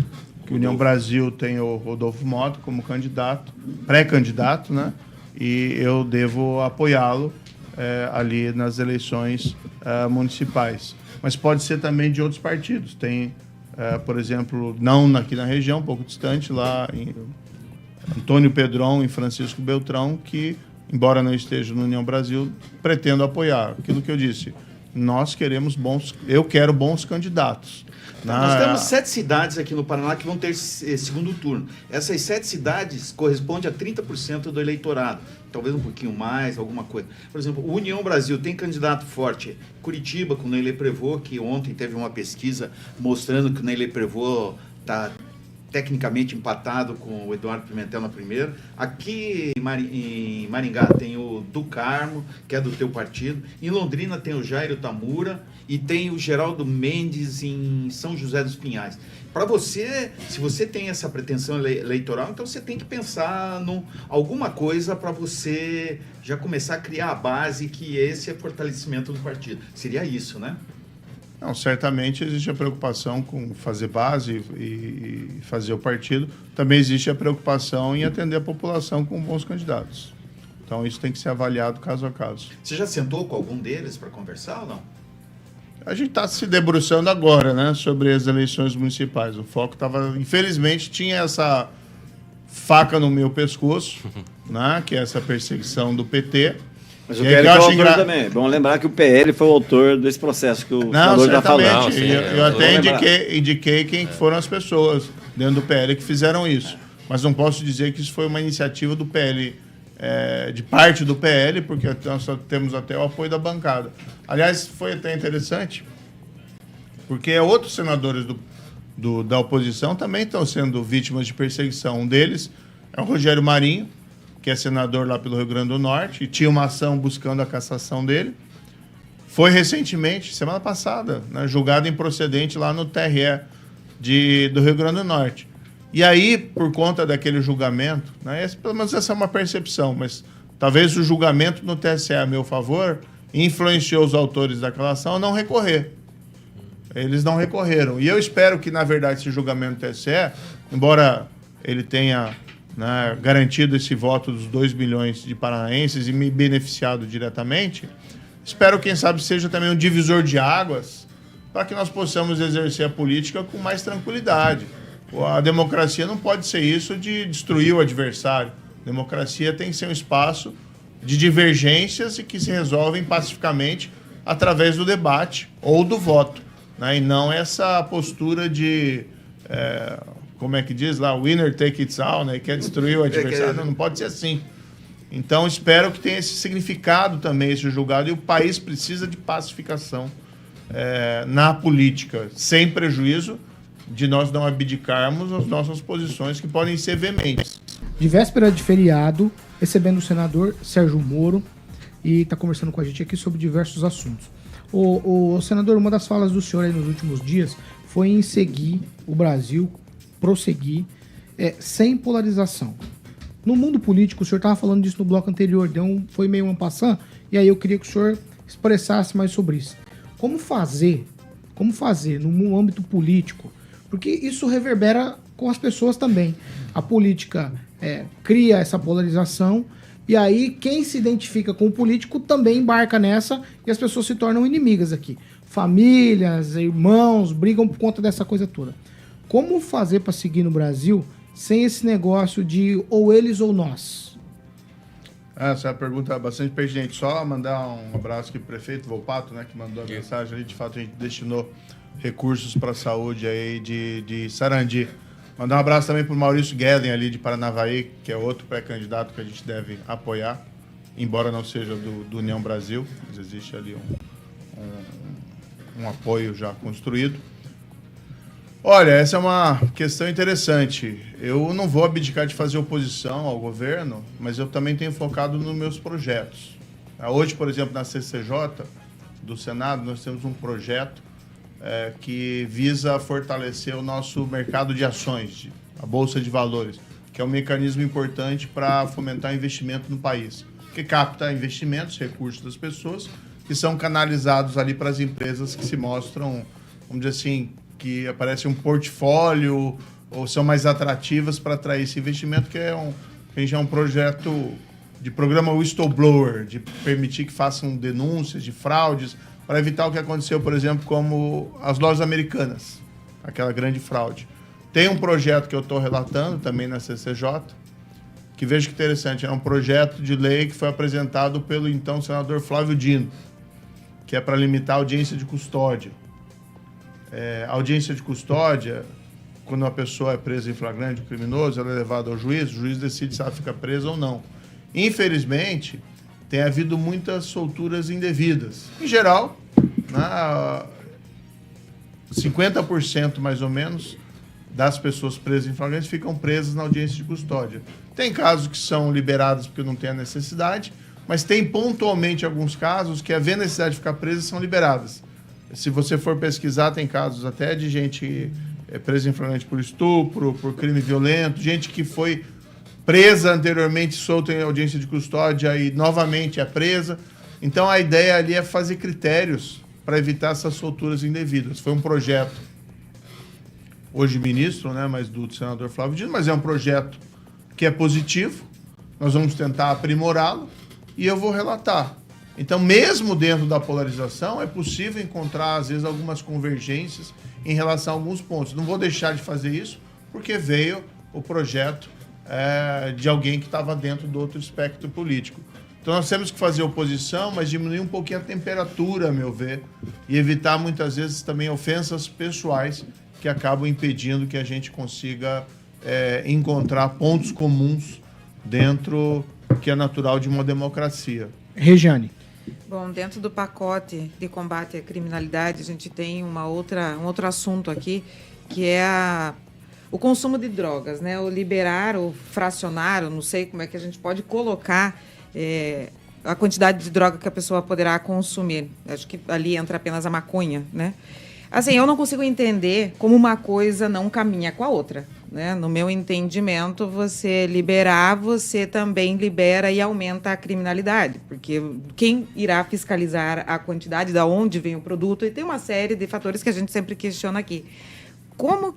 [SPEAKER 2] que a União Brasil tem o Rodolfo Mota como candidato, pré-candidato, né? E eu devo apoiá-lo ali nas eleições municipais. Mas pode ser também de outros partidos. Tem, por exemplo, não aqui na região, um pouco distante, lá em Antônio Pedron e Francisco Beltrão, que, embora não esteja no União Brasil, pretendo apoiar. Aquilo que eu disse, eu quero bons candidatos.
[SPEAKER 3] Nós temos 7 cidades aqui no Paraná que vão ter segundo turno. Essas 7 cidades correspondem a 30% do eleitorado. Talvez um pouquinho mais, alguma coisa. Por exemplo, o União Brasil tem candidato forte. Curitiba, com o Neyley Prevot, que ontem teve uma pesquisa mostrando que o Neyley Prevot está tecnicamente empatado com o Eduardo Pimentel na primeira. Aqui em Maringá tem o do Carmo, que é do teu partido. Em Londrina tem o Jairo Tamura e tem o Geraldo Mendes em São José dos Pinhais. Para você, se você tem essa pretensão eleitoral, então você tem que pensar em alguma coisa para você já começar a criar a base, que esse é fortalecimento do partido. Seria isso, né?
[SPEAKER 2] Não, certamente existe a preocupação com fazer base e fazer o partido. Também existe a preocupação em atender a população com bons candidatos. Então, isso tem que ser avaliado caso a caso.
[SPEAKER 3] Você já sentou com algum deles para conversar ou não?
[SPEAKER 2] A gente está se debruçando agora, né, sobre as eleições municipais. O foco estava, infelizmente, tinha essa faca no meu pescoço, né, que é essa perseguição do PT.
[SPEAKER 4] Mas o PL foi o autor também. Vamos lembrar que o PL foi o autor desse processo que o senador já falou.
[SPEAKER 2] Não, eu até indiquei quem foram as pessoas dentro do PL que fizeram isso. Mas não posso dizer que isso foi uma iniciativa do PL, de parte do PL, porque nós temos até o apoio da bancada. Aliás, foi até interessante, porque outros senadores da oposição também estão sendo vítimas de perseguição. Um deles é o Rogério Marinho, que é senador lá pelo Rio Grande do Norte, e tinha uma ação buscando a cassação dele. Foi recentemente, semana passada, né, julgado improcedente lá no TRE do Rio Grande do Norte. E aí, por conta daquele julgamento, né, pelo menos essa é uma percepção, mas talvez o julgamento no TSE a meu favor influenciou os autores daquela ação a não recorrer. Eles não recorreram. E eu espero que, na verdade, esse julgamento do TSE, embora ele tenha, né, garantido esse voto dos 2 milhões de paranaenses e me beneficiado diretamente, espero, quem sabe, seja também um divisor de águas para que nós possamos exercer a política com mais tranquilidade. A democracia não pode ser isso de destruir o adversário. A democracia tem que ser um espaço de divergências e que se resolvem pacificamente através do debate ou do voto, né? E não essa postura de... como é que diz lá? Winner take it all, né? Quer destruir o adversário. Não pode ser assim. Então, espero que tenha esse significado também, esse julgado. E o país precisa de pacificação na política, sem prejuízo de nós não abdicarmos as nossas posições, que podem ser veementes.
[SPEAKER 1] De véspera de feriado, recebendo o senador Sérgio Moro, e está conversando com a gente aqui sobre diversos assuntos. O senador, uma das falas do senhor aí nos últimos dias foi em seguir o Brasil, prosseguir, sem polarização. No mundo político, o senhor estava falando disso no bloco anterior, foi meio en passant, e aí eu queria que o senhor expressasse mais sobre isso. Como fazer no âmbito político? Porque isso reverbera com as pessoas também. A política cria essa polarização, e aí quem se identifica com o político também embarca nessa, e as pessoas se tornam inimigas aqui. Famílias, irmãos, brigam por conta dessa coisa toda. Como fazer para seguir no Brasil sem esse negócio de ou eles ou nós?
[SPEAKER 2] Essa é uma pergunta bastante pertinente. Só mandar um abraço aqui pro prefeito Volpato, né, que mandou a mensagem ali. De fato, a gente destinou recursos para a saúde aí de Sarandi. Mandar um abraço também para o Maurício Gueden, ali de Paranavaí, que é outro pré-candidato que a gente deve apoiar, embora não seja do União Brasil, mas existe ali um apoio já construído. Olha, essa é uma questão interessante. Eu não vou abdicar de fazer oposição ao governo, mas eu também tenho focado nos meus projetos. Hoje, por exemplo, na CCJ do Senado, nós temos um projeto que visa fortalecer o nosso mercado de ações, a Bolsa de Valores, que é um mecanismo importante para fomentar investimento no país, que capta investimentos, recursos das pessoas, que são canalizados ali para as empresas que se mostram, vamos dizer assim, que aparece um portfólio ou são mais atrativas para atrair esse investimento, que a gente é um projeto de programa whistleblower, de permitir que façam denúncias de fraudes, para evitar o que aconteceu, por exemplo, como as lojas americanas, aquela grande fraude. Tem um projeto que eu estou relatando também na CCJ, que veja que interessante, é um projeto de lei que foi apresentado pelo então senador Flávio Dino, que é para limitar a audiência de custódia. A audiência de custódia, quando uma pessoa é presa em flagrante, criminoso, ela é levada ao juiz, o juiz decide se ela fica presa ou não. Infelizmente, tem havido muitas solturas indevidas. Em geral, 50% mais ou menos das pessoas presas em flagrante ficam presas na audiência de custódia. Tem casos que são liberados porque não tem a necessidade, mas tem pontualmente alguns casos que, havendo necessidade de ficar presa, são liberadas. Se você for pesquisar, tem casos até de gente presa em flagrante por estupro, por crime violento, gente que foi presa anteriormente, solta em audiência de custódia e novamente é presa. Então, a ideia ali é fazer critérios para evitar essas solturas indevidas. Foi um projeto, hoje ministro, né, mas do senador Flávio Dino, mas é um projeto que é positivo. Nós vamos tentar aprimorá-lo e eu vou relatar. Então, mesmo dentro da polarização, é possível encontrar, às vezes, algumas convergências em relação a alguns pontos. Não vou deixar de fazer isso, porque veio o projeto de alguém que estava dentro do outro espectro político. Então, nós temos que fazer oposição, mas diminuir um pouquinho a temperatura, a meu ver, e evitar, muitas vezes, também ofensas pessoais que acabam impedindo que a gente consiga encontrar pontos comuns dentro que é natural de uma democracia.
[SPEAKER 1] Regiane.
[SPEAKER 6] Bom, dentro do pacote de combate à criminalidade, a gente tem um outro assunto aqui, que é o consumo de drogas, né? O liberar, o fracionar, eu não sei como é que a gente pode colocar a quantidade de droga que a pessoa poderá consumir. Acho que ali entra apenas a maconha, né? Assim, eu não consigo entender como uma coisa não caminha com a outra, né? No meu entendimento, você liberar, você também libera e aumenta a criminalidade, porque quem irá fiscalizar a quantidade, de onde vem o produto, e tem uma série de fatores que a gente sempre questiona aqui. Como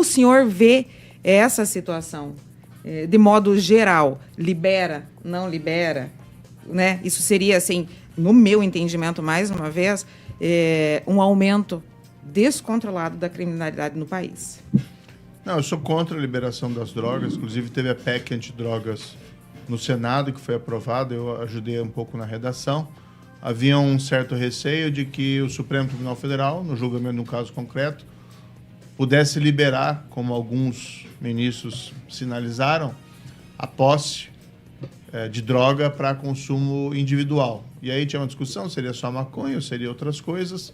[SPEAKER 6] o senhor vê essa situação? De modo geral, libera, não libera, né? Isso seria, assim, no meu entendimento, mais uma vez, um aumento descontrolado da criminalidade no país.
[SPEAKER 2] Não, eu sou contra a liberação das drogas. Inclusive, teve a PEC antidrogas no Senado, que foi aprovada. Eu ajudei um pouco na redação. Havia um certo receio de que o Supremo Tribunal Federal, no julgamento de um caso concreto, pudesse liberar, como alguns ministros sinalizaram, a posse de droga para consumo individual. E aí tinha uma discussão, seria só maconha ou seria outras coisas.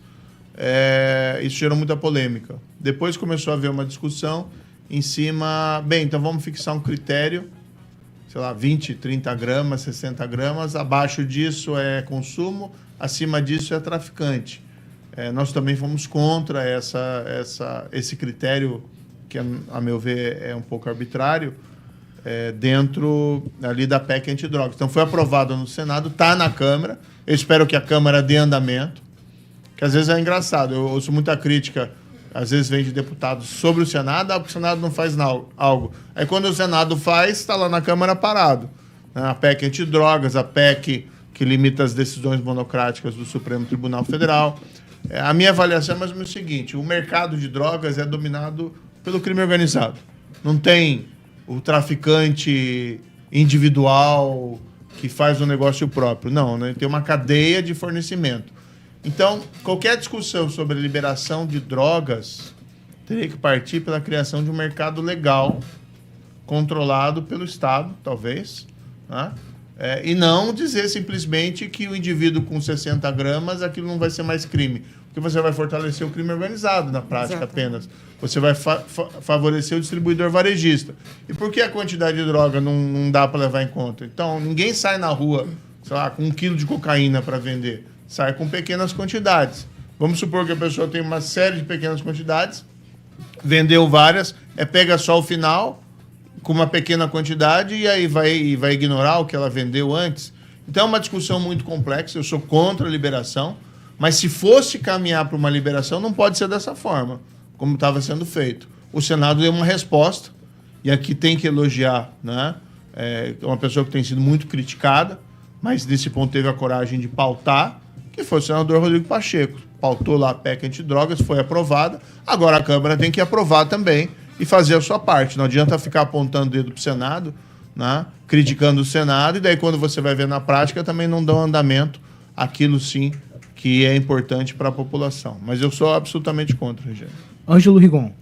[SPEAKER 2] Isso gerou muita polêmica. Depois começou a haver uma discussão em cima... Bem, então vamos fixar um critério, sei lá, 20, 30 gramas, 60 gramas. Abaixo disso é consumo, acima disso é traficante. Nós também fomos contra esse critério, que, a meu ver, é um pouco arbitrário, dentro ali da PEC antidrogas. Então, foi aprovado no Senado, está na Câmara. Eu espero que a Câmara dê andamento, que às vezes é engraçado. Eu ouço muita crítica, às vezes vem de deputados sobre o Senado, porque o Senado não faz algo. Aí, quando o Senado faz, está lá na Câmara parado. A PEC antidrogas, a PEC que limita as decisões monocráticas do Supremo Tribunal Federal. A minha avaliação é mais ou menos o seguinte: o mercado de drogas é dominado pelo crime organizado. Não tem o traficante individual que faz um negócio próprio. Não, né? Tem uma cadeia de fornecimento. Então, qualquer discussão sobre a liberação de drogas teria que partir pela criação de um mercado legal, controlado pelo Estado, talvez, né? E não dizer simplesmente que o indivíduo com 60 gramas, aquilo não vai ser mais crime. Porque você vai fortalecer o crime organizado na prática. Exato. Apenas. Você vai favorecer o distribuidor varejista. E por que a quantidade de droga não dá para levar em conta? Então, ninguém sai na rua, sei lá, com 1 quilo de cocaína para vender. Sai com pequenas quantidades. Vamos supor que a pessoa tem uma série de pequenas quantidades, vendeu várias, pega só o final com uma pequena quantidade e aí vai ignorar o que ela vendeu antes. Então, é uma discussão muito complexa. Eu sou contra a liberação, mas se fosse caminhar para uma liberação, não pode ser dessa forma, como estava sendo feito. O Senado deu uma resposta, e aqui tem que elogiar, né? Uma pessoa que tem sido muito criticada, mas nesse ponto teve a coragem de pautar, que foi o senador Rodrigo Pacheco. Pautou lá a PEC antidrogas, foi aprovada. Agora a Câmara tem que aprovar também e fazer a sua parte. Não adianta ficar apontando o dedo para o Senado, né? Criticando o Senado, e daí quando você vai ver na prática também não dão andamento aquilo sim que é importante para a população. Mas eu sou absolutamente contra, Regiane.
[SPEAKER 1] Ângelo Rigon.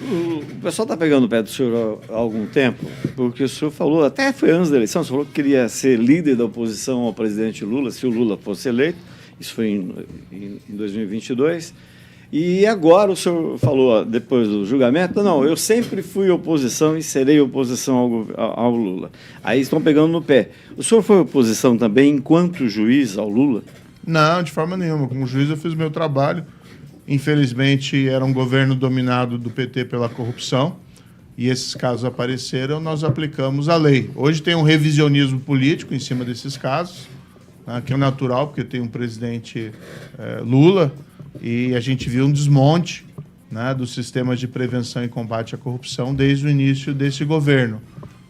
[SPEAKER 4] O pessoal está pegando o pé do senhor há algum tempo, porque o senhor falou, até foi antes da eleição, o senhor falou que queria ser líder da oposição ao presidente Lula, se o Lula fosse eleito. Isso foi em 2022. E agora o senhor falou, depois do julgamento, não, eu sempre fui oposição e serei oposição ao Lula. Aí estão pegando no pé. O senhor foi oposição também enquanto juiz ao Lula?
[SPEAKER 2] Não, de forma nenhuma. Como juiz eu fiz o meu trabalho. Infelizmente era um governo dominado do PT pela corrupção e esses casos apareceram, nós aplicamos a lei. Hoje tem um revisionismo político em cima desses casos, né, que é natural, porque tem um presidente Lula, e a gente viu um desmonte, né, dos sistemas de prevenção e combate à corrupção desde o início desse governo.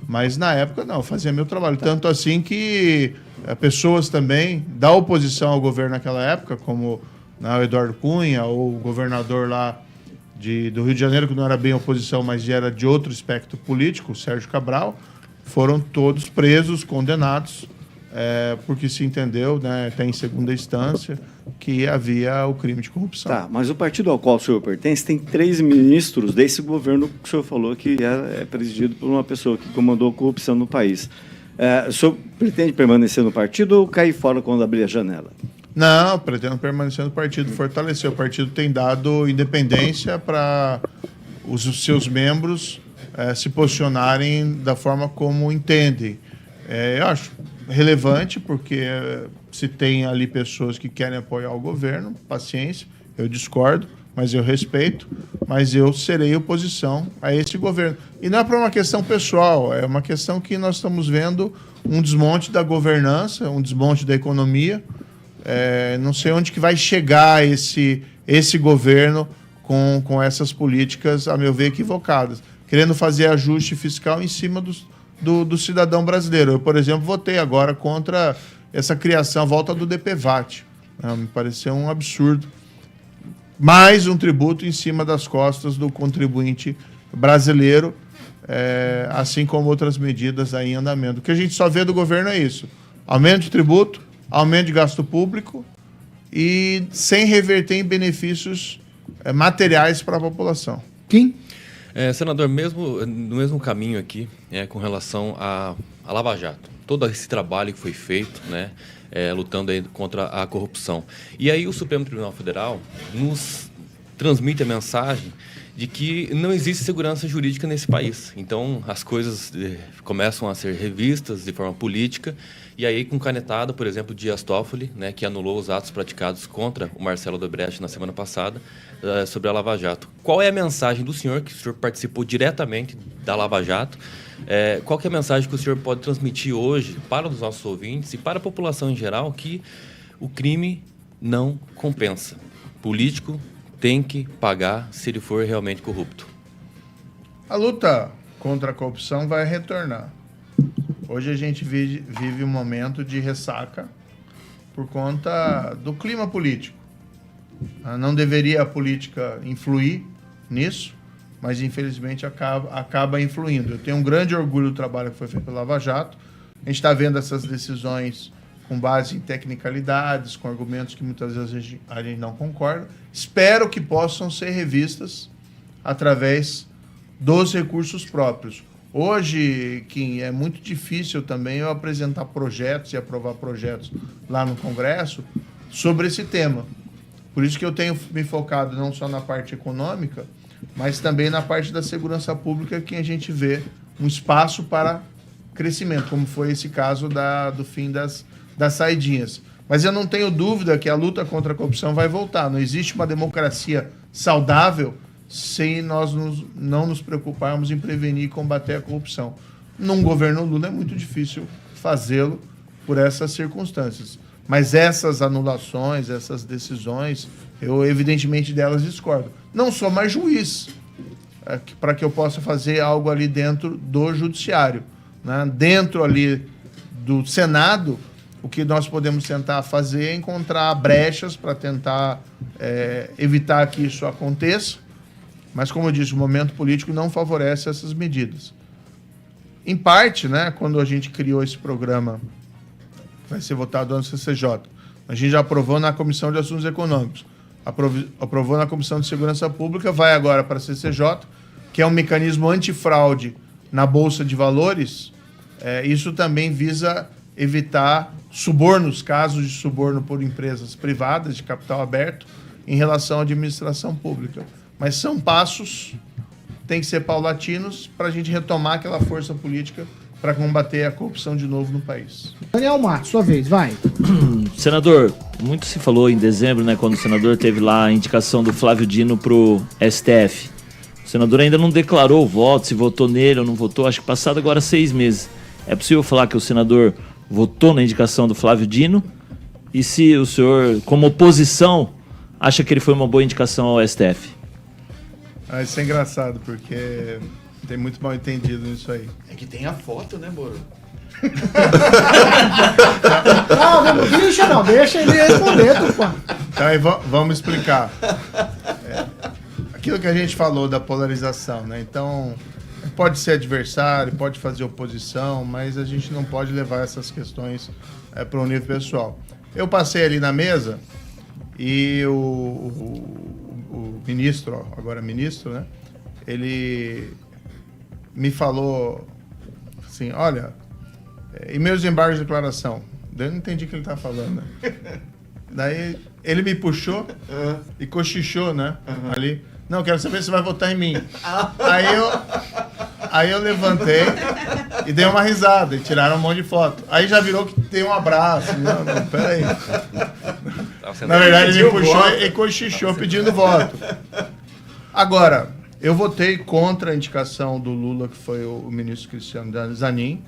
[SPEAKER 2] Mas, na época, não, eu fazia meu trabalho. Tanto assim que pessoas também da oposição ao governo naquela época, como o Eduardo Cunha, ou o governador lá do Rio de Janeiro, que não era bem oposição, mas era de outro espectro político, o Sérgio Cabral, foram todos presos, condenados, porque se entendeu, né, até em segunda instância, que havia o crime de corrupção.
[SPEAKER 4] Tá, mas o partido ao qual o senhor pertence tem 3 ministros desse governo que o senhor falou que é presidido por uma pessoa que comandou a corrupção no país. O senhor pretende permanecer no partido ou cair fora quando abrir a janela?
[SPEAKER 2] Não, pretendo permanecer no partido, fortalecer. O partido tem dado independência para os seus membros se posicionarem da forma como entendem. Eu acho relevante, porque se tem ali pessoas que querem apoiar o governo, paciência, eu discordo, mas eu respeito, mas eu serei oposição a esse governo. E não é para uma questão pessoal, é uma questão que nós estamos vendo um desmonte da governança, um desmonte da economia. Não sei onde que vai chegar esse governo com essas políticas, a meu ver, equivocadas, querendo fazer ajuste fiscal em cima do cidadão brasileiro. Eu, por exemplo, votei agora contra essa criação, a volta do DPVAT. Me pareceu um absurdo. Mais um tributo em cima das costas do contribuinte brasileiro, assim como outras medidas aí em andamento. O que a gente só vê do governo é isso: aumento de tributo, aumento de gasto público e sem reverter em benefícios materiais para a população.
[SPEAKER 1] Kim?
[SPEAKER 5] Senador, no mesmo caminho aqui, com relação à Lava Jato, todo esse trabalho que foi feito, né, lutando aí contra a corrupção. E aí o Supremo Tribunal Federal nos transmite a mensagem de que não existe segurança jurídica nesse país. Então, as coisas começam a ser revistas de forma política, e aí com canetada, por exemplo, Dias Toffoli, né, que anulou os atos praticados contra o Marcelo Odebrecht na semana passada, sobre a Lava Jato. Qual é a mensagem do senhor, que o senhor participou diretamente da Lava Jato? Qual que é a mensagem que o senhor pode transmitir hoje para os nossos ouvintes e para a população em geral, que o crime não compensa? Político tem que pagar se ele for realmente corrupto.
[SPEAKER 2] A luta contra a corrupção vai retornar. Hoje a gente vive um momento de ressaca por conta do clima político. Não deveria a política influir nisso, mas infelizmente acaba influindo. Eu tenho um grande orgulho do trabalho que foi feito pela Lava Jato. A gente está vendo essas decisões com base em tecnicalidades, com argumentos que muitas vezes a gente não concorda. Espero que possam ser revistas através dos recursos próprios. Hoje, Kim, é muito difícil também eu apresentar projetos e aprovar projetos lá no Congresso sobre esse tema. Por isso que eu tenho me focado não só na parte econômica, mas também na parte da segurança pública, que a gente vê um espaço para crescimento, como foi esse caso do fim das saidinhas. Mas eu não tenho dúvida que a luta contra a corrupção vai voltar. Não existe uma democracia saudável sem nós não nos preocuparmos em prevenir e combater a corrupção. Num governo Lula é muito difícil fazê-lo por essas circunstâncias. Mas essas anulações, essas decisões, eu evidentemente delas discordo. Não sou mais juiz para que eu possa fazer algo ali dentro do judiciário, né? Dentro ali do Senado, o que nós podemos tentar fazer é encontrar brechas para tentar evitar que isso aconteça. Mas, como eu disse, o momento político não favorece essas medidas. Em parte, né, quando a gente criou esse programa, vai ser votado no CCJ, a gente já aprovou na Comissão de Assuntos Econômicos, aprovou na Comissão de Segurança Pública, vai agora para a CCJ, que é um mecanismo antifraude na Bolsa de Valores. Isso também visa evitar subornos, casos de suborno por empresas privadas de capital aberto, em relação à administração pública. Mas são passos, tem que ser paulatinos, para a gente retomar aquela força política para combater a corrupção de novo no país.
[SPEAKER 1] Daniel Matos, sua vez, vai.
[SPEAKER 7] Senador, muito se falou em dezembro, né, quando o senador teve lá a indicação do Flávio Dino pro STF. O senador ainda não declarou o voto, se votou nele ou não votou, acho que passado agora 6 meses. É possível falar que o senador votou na indicação do Flávio Dino? E se o senhor, como oposição, acha que ele foi uma boa indicação ao STF?
[SPEAKER 2] Isso é engraçado, porque tem muito mal entendido nisso aí.
[SPEAKER 3] É que tem a foto, né, Moro?
[SPEAKER 1] Não, deixa ele responder, Tupã.
[SPEAKER 2] Então, aí, vamos explicar. Aquilo que a gente falou da polarização, né? Então, pode ser adversário, pode fazer oposição, mas a gente não pode levar essas questões para um nível pessoal. Eu passei ali na mesa e o ministro, agora ministro, né? Ele me falou assim, olha, e meus embargos de declaração? Eu não entendi o que ele estava falando, né? Daí ele me puxou e cochichou, né? Ali. Não, quero saber se vai votar em mim. Aí eu levantei e dei uma risada e tiraram um monte de foto. Aí já virou que tem um abraço. Não, peraí. Na verdade, ele me puxou e cochichou pedindo voto. Agora, eu votei contra a indicação do Lula, que foi o ministro Cristiano Zanin,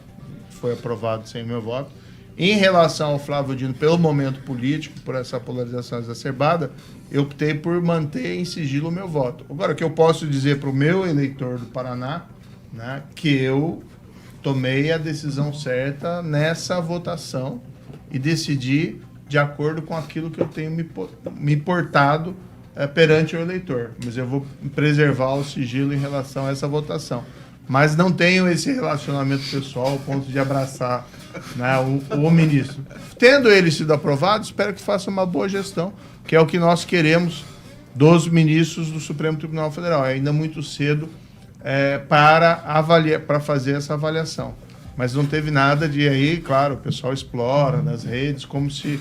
[SPEAKER 2] que foi aprovado sem meu voto. Em relação ao Flávio Dino, pelo momento político, por essa polarização exacerbada, eu optei por manter em sigilo o meu voto. Agora, o que eu posso dizer para o meu eleitor do Paraná, né, que eu tomei a decisão certa nessa votação e decidi de acordo com aquilo que eu tenho me portado perante o eleitor. Mas eu vou preservar o sigilo em relação a essa votação. Mas não tenho esse relacionamento pessoal ao ponto de abraçar, né, o ministro. Tendo ele sido aprovado, espero que faça uma boa gestão, que é o que nós queremos dos ministros do Supremo Tribunal Federal. É ainda muito cedo para fazer essa avaliação. Mas não teve nada de aí, claro, o pessoal explora nas redes, como se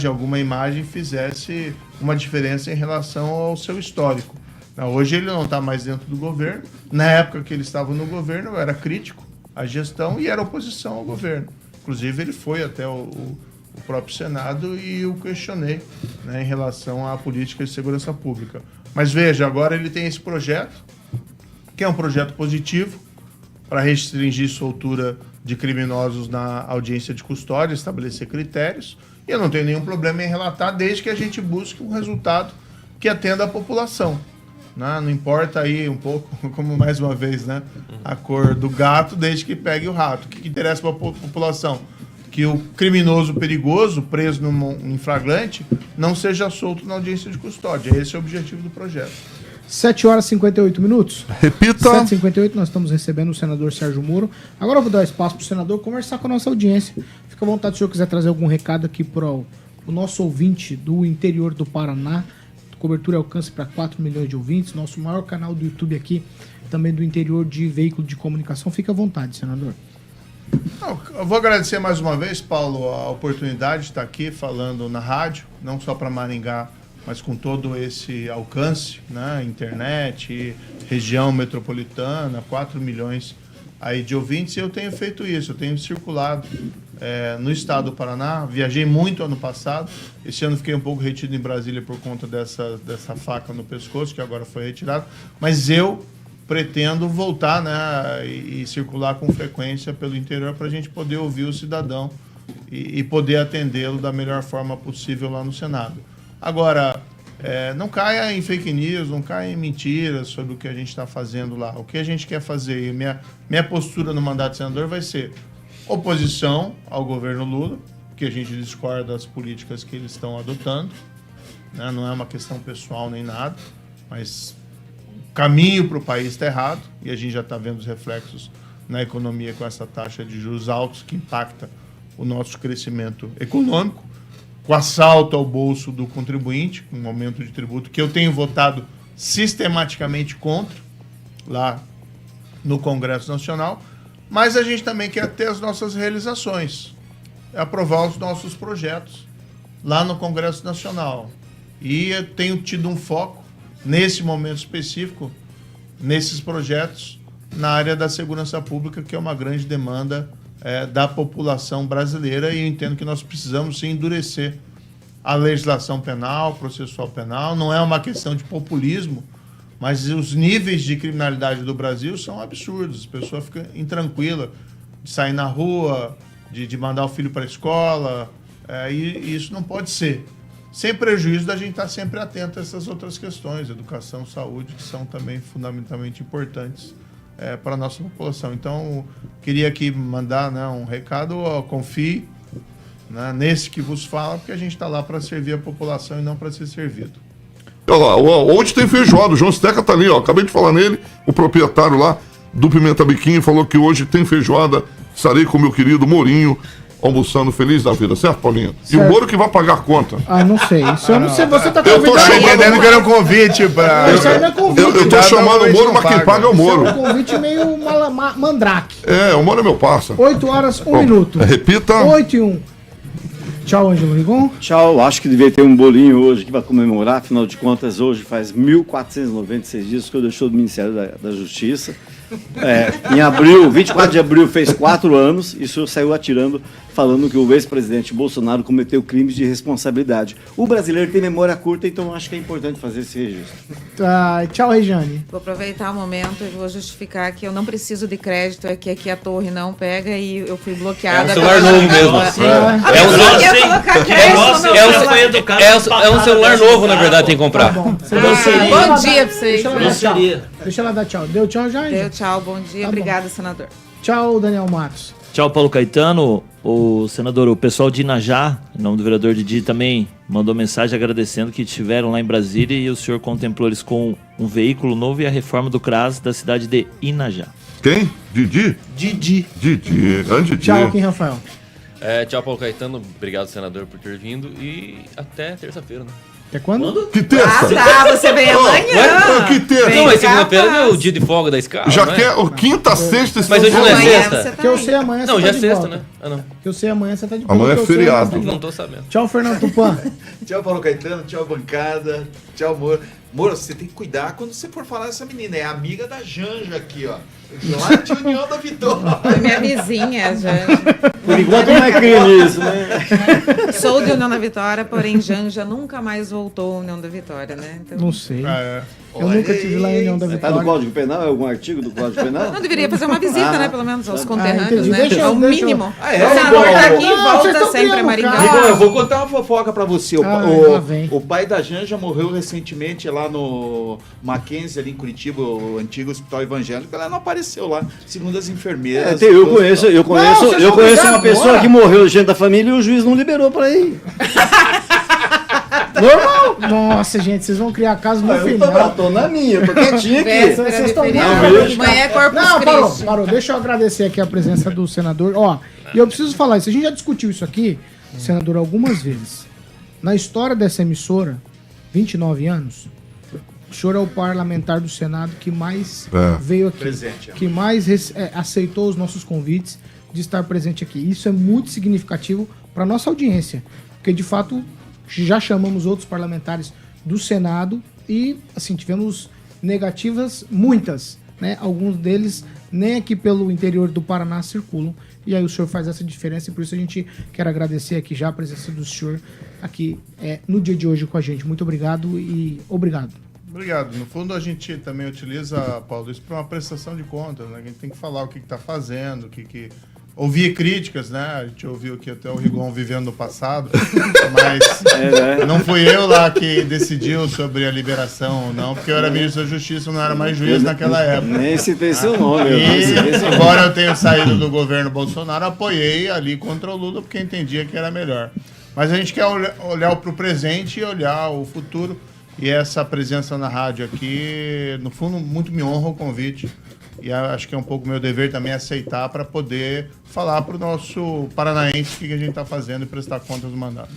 [SPEAKER 2] alguma imagem fizesse uma diferença em relação ao seu histórico. Hoje ele não está mais dentro do governo. Na época que ele estava no governo, eu era crítico à gestão e era oposição ao governo. Inclusive, ele foi até o próprio Senado e eu questionei, né, em relação à política de segurança pública. Mas veja, agora ele tem esse projeto, que é um projeto positivo, para restringir soltura de criminosos na audiência de custódia, estabelecer critérios. E eu não tenho nenhum problema em relatar, desde que a gente busque um resultado que atenda a população. Não importa aí um pouco, como mais uma vez, né, a cor do gato, desde que pegue o rato. O que interessa para a população? Que o criminoso perigoso, preso em flagrante, não seja solto na audiência de custódia. Esse é o objetivo do projeto.
[SPEAKER 1] 7 horas e 58 minutos.
[SPEAKER 8] Repita.
[SPEAKER 1] 7h58, nós estamos recebendo o senador Sérgio Moro. Agora eu vou dar espaço para o senador conversar com a nossa audiência. Fica à vontade se o senhor quiser trazer algum recado aqui para o nosso ouvinte do interior do Paraná. Cobertura e alcance para 4 milhões de ouvintes. Nosso maior canal do YouTube aqui, também do interior de veículo de comunicação. Fica à vontade, senador.
[SPEAKER 2] Eu vou agradecer mais uma vez, Paulo, a oportunidade de estar aqui falando na rádio, não só para Maringá, mas com todo esse alcance, né, internet, região metropolitana, 4 milhões aí de ouvintes, e eu tenho feito isso, eu tenho circulado no estado do Paraná, viajei muito ano passado, esse ano fiquei um pouco retido em Brasília por conta dessa faca no pescoço, que agora foi retirada, mas eu pretendo voltar, né, e circular com frequência pelo interior para a gente poder ouvir o cidadão e poder atendê-lo da melhor forma possível lá no Senado. Agora, não caia em fake news, não caia em mentiras sobre o que a gente está fazendo lá. O que a gente quer fazer, minha postura no mandato de senador vai ser oposição ao governo Lula, que a gente discorda das políticas que eles estão adotando, né? Não é uma questão pessoal nem nada, mas o caminho para o país está errado e a gente já está vendo os reflexos na economia com essa taxa de juros altos que impacta o nosso crescimento econômico, com assalto ao bolso do contribuinte, com um aumento de tributo que eu tenho votado sistematicamente contra lá no Congresso Nacional, mas a gente também quer ter as nossas realizações, aprovar os nossos projetos lá no Congresso Nacional. E eu tenho tido um foco, nesse momento específico, nesses projetos, na área da segurança pública, que é uma grande demanda da população brasileira, e eu entendo que nós precisamos sim endurecer a legislação penal, processual penal. Não é uma questão de populismo, mas os níveis de criminalidade do Brasil são absurdos. A pessoa fica intranquila de sair na rua, de mandar o filho para a escola, e isso não pode ser. Sem prejuízo da gente estar sempre atento a essas outras questões, educação, saúde, que são também fundamentalmente importantes para a nossa população. Então, queria aqui mandar, né, um recado, confie, né, nesse que vos fala, porque a gente está lá para servir a população e não para ser servido.
[SPEAKER 8] Olha lá, hoje tem feijoada, o João Steca tá ali, ó, acabei de falar nele, o proprietário lá do Pimenta Biquinho falou que hoje tem feijoada, estarei com o meu querido Mourinho, almoçando feliz da vida, certo, Paulinho?
[SPEAKER 1] Certo.
[SPEAKER 8] E o Moro que vai pagar a conta.
[SPEAKER 1] não sei. Isso eu não sei. Você tá
[SPEAKER 8] Eu tô
[SPEAKER 1] convidado.
[SPEAKER 8] chamando-
[SPEAKER 2] Que era um convite para...
[SPEAKER 1] Isso aí não é convite.
[SPEAKER 8] Eu tô chamando o Moro, mas quem paga é o
[SPEAKER 1] Isso
[SPEAKER 8] Moro.
[SPEAKER 1] é um convite meio mandrake.
[SPEAKER 8] O Moro é meu parça.
[SPEAKER 1] 8 horas, 1
[SPEAKER 8] Bom,
[SPEAKER 1] minuto.
[SPEAKER 8] repita.
[SPEAKER 1] 8 e 1. Tchau, Ângelo Rigon.
[SPEAKER 4] Tchau, acho que devia ter um bolinho hoje que vai comemorar, afinal de contas, hoje faz 1.496 dias que eu deixou do Ministério da Justiça. Em abril, 24 de abril, fez 4 anos, e o senhor saiu atirando, falando que o ex-presidente Bolsonaro cometeu crimes de responsabilidade. O brasileiro tem memória curta, então acho que é importante fazer esse registro.
[SPEAKER 1] Tchau, Regiane.
[SPEAKER 6] Vou aproveitar o momento e vou justificar que eu não preciso de crédito, é que aqui a torre não pega e eu fui bloqueada.
[SPEAKER 5] É um celular novo mesmo.
[SPEAKER 6] Eu ia colocar crédito no meu celular.
[SPEAKER 5] É um celular novo, na verdade, tem que comprar.
[SPEAKER 1] Bom
[SPEAKER 6] Bom dia pra vocês.
[SPEAKER 1] Deixa ela dar tchau. Deixa ela dar tchau. Deu tchau já,
[SPEAKER 6] Deu
[SPEAKER 1] Ângelo?
[SPEAKER 6] tchau, bom dia.
[SPEAKER 1] Tá
[SPEAKER 6] Obrigada, senador.
[SPEAKER 1] Tchau, Daniel Matos.
[SPEAKER 7] Tchau, Paulo Caetano. O senador, o pessoal de Inajá, em nome do vereador Didi, também mandou mensagem agradecendo que estiveram lá em Brasília e o senhor contemplou eles com um veículo novo e a reforma do CRAS da cidade de Inajá.
[SPEAKER 8] Quem? Didi?
[SPEAKER 1] Didi.
[SPEAKER 8] Didi, grande Didi.
[SPEAKER 1] Tchau, Kim Rafael.
[SPEAKER 5] Tchau, Paulo Caetano. Obrigado, senador, por ter vindo. E até terça-feira, né?
[SPEAKER 1] Até quando?
[SPEAKER 8] Que terça?
[SPEAKER 6] Você vem amanhã.
[SPEAKER 8] Que terça?
[SPEAKER 6] Vem
[SPEAKER 5] Não, mas
[SPEAKER 6] cá,
[SPEAKER 5] segunda-feira é
[SPEAKER 6] paz.
[SPEAKER 5] meu dia de folga da escala.
[SPEAKER 8] Já
[SPEAKER 5] né?
[SPEAKER 8] quer quinta, sexta e
[SPEAKER 5] Mas hoje não é
[SPEAKER 6] Amanhã
[SPEAKER 5] sexta?
[SPEAKER 6] você tá
[SPEAKER 1] Que eu
[SPEAKER 6] aí.
[SPEAKER 1] sei amanhã
[SPEAKER 5] Não,
[SPEAKER 1] você
[SPEAKER 5] já
[SPEAKER 1] tá
[SPEAKER 5] é
[SPEAKER 1] de
[SPEAKER 5] sexta,
[SPEAKER 1] volta.
[SPEAKER 5] né? Não.
[SPEAKER 1] Que eu sei amanhã você tá de volta.
[SPEAKER 8] Amanhã é
[SPEAKER 1] que eu sei
[SPEAKER 8] feriado.
[SPEAKER 1] também.
[SPEAKER 5] Não tô sabendo.
[SPEAKER 1] Tchau, Fernando Tupan.
[SPEAKER 3] Tchau, Paulo Caetano. Tchau, bancada. Tchau, Moro. Moro, você tem que cuidar quando você for falar dessa menina. É amiga da Janja aqui, ó. Lá de União da Vitória.
[SPEAKER 6] É minha vizinha, Janja.
[SPEAKER 4] Por enquanto não é crime isso, né?
[SPEAKER 6] Sou de União da Vitória, porém Janja nunca mais voltou à União da Vitória, né? Então,
[SPEAKER 1] Não sei.
[SPEAKER 2] É.
[SPEAKER 1] Eu nunca tive lá em União da
[SPEAKER 4] Tá no
[SPEAKER 1] Vitória.
[SPEAKER 4] Código Penal? É algum artigo do Código Penal?
[SPEAKER 6] não deveria fazer uma visita, né? Pelo menos aos conterrâneos,
[SPEAKER 1] entendi.
[SPEAKER 6] né?
[SPEAKER 1] Deixa
[SPEAKER 6] É o
[SPEAKER 1] eu-
[SPEAKER 6] mínimo.
[SPEAKER 3] Ah, é?
[SPEAKER 6] O senador tá aqui e
[SPEAKER 1] Não, vocês
[SPEAKER 6] volta
[SPEAKER 1] estão
[SPEAKER 6] sempre a
[SPEAKER 1] criando
[SPEAKER 6] Maringá.
[SPEAKER 1] caso.
[SPEAKER 3] Rigon, eu vou contar uma fofoca pra você.
[SPEAKER 1] Lá vem.
[SPEAKER 3] O pai da Janja morreu recentemente lá no Mackenzie, ali em Curitiba, o antigo hospital evangélico. Ela não apareceu lá, segundo as enfermeiras.
[SPEAKER 4] Eu conheço
[SPEAKER 1] vocês vão brigar
[SPEAKER 4] uma pessoa
[SPEAKER 1] agora?
[SPEAKER 4] que morreu gente da família e o juiz não liberou pra ir.
[SPEAKER 1] Normal. Nossa, gente, vocês vão criar caso no final.
[SPEAKER 4] Tô na minha, tô quietinho aqui.
[SPEAKER 6] Véspera
[SPEAKER 1] Vocês
[SPEAKER 6] de
[SPEAKER 1] estão
[SPEAKER 6] feriado.
[SPEAKER 1] muito-
[SPEAKER 6] Amanhã é Corpus
[SPEAKER 1] Não,
[SPEAKER 6] Christi.
[SPEAKER 1] parou. Deixa eu agradecer aqui a presença do senador. Ó, e eu preciso falar isso. A gente já discutiu isso aqui, senador, algumas vezes. Na história dessa emissora, 29 anos, o senhor é o parlamentar do Senado que mais veio aqui.
[SPEAKER 3] Presente,
[SPEAKER 1] Que mais aceitou os nossos convites de estar presente aqui. Isso é muito significativo para nossa audiência. Porque, de fato, já chamamos outros parlamentares do Senado e, assim, tivemos negativas muitas, né? Alguns deles nem aqui pelo interior do Paraná circulam. E aí o senhor faz essa diferença e por isso a gente quer agradecer aqui já a presença do senhor aqui no dia de hoje com a gente. Muito obrigado e obrigado.
[SPEAKER 2] Obrigado. No fundo, a gente também utiliza, Paulo, isso para uma prestação de contas, né? A gente tem que falar o que está fazendo, ouvir críticas, né? A gente ouviu aqui até o Rigon vivendo no passado, mas não fui eu lá que decidiu sobre a liberação ou não, porque eu era ministro da Justiça, não era mais juiz naquela época.
[SPEAKER 4] Nem citei seu nome.
[SPEAKER 2] E agora eu tenho saído do governo Bolsonaro, apoiei ali contra o Lula, porque entendia que era melhor. Mas a gente quer olhar para o presente e olhar o futuro. E essa presença na rádio aqui, no fundo, muito me honra o convite. E acho que é um pouco meu dever também aceitar para poder falar para o nosso paranaense o que a gente está fazendo e prestar contas do mandato.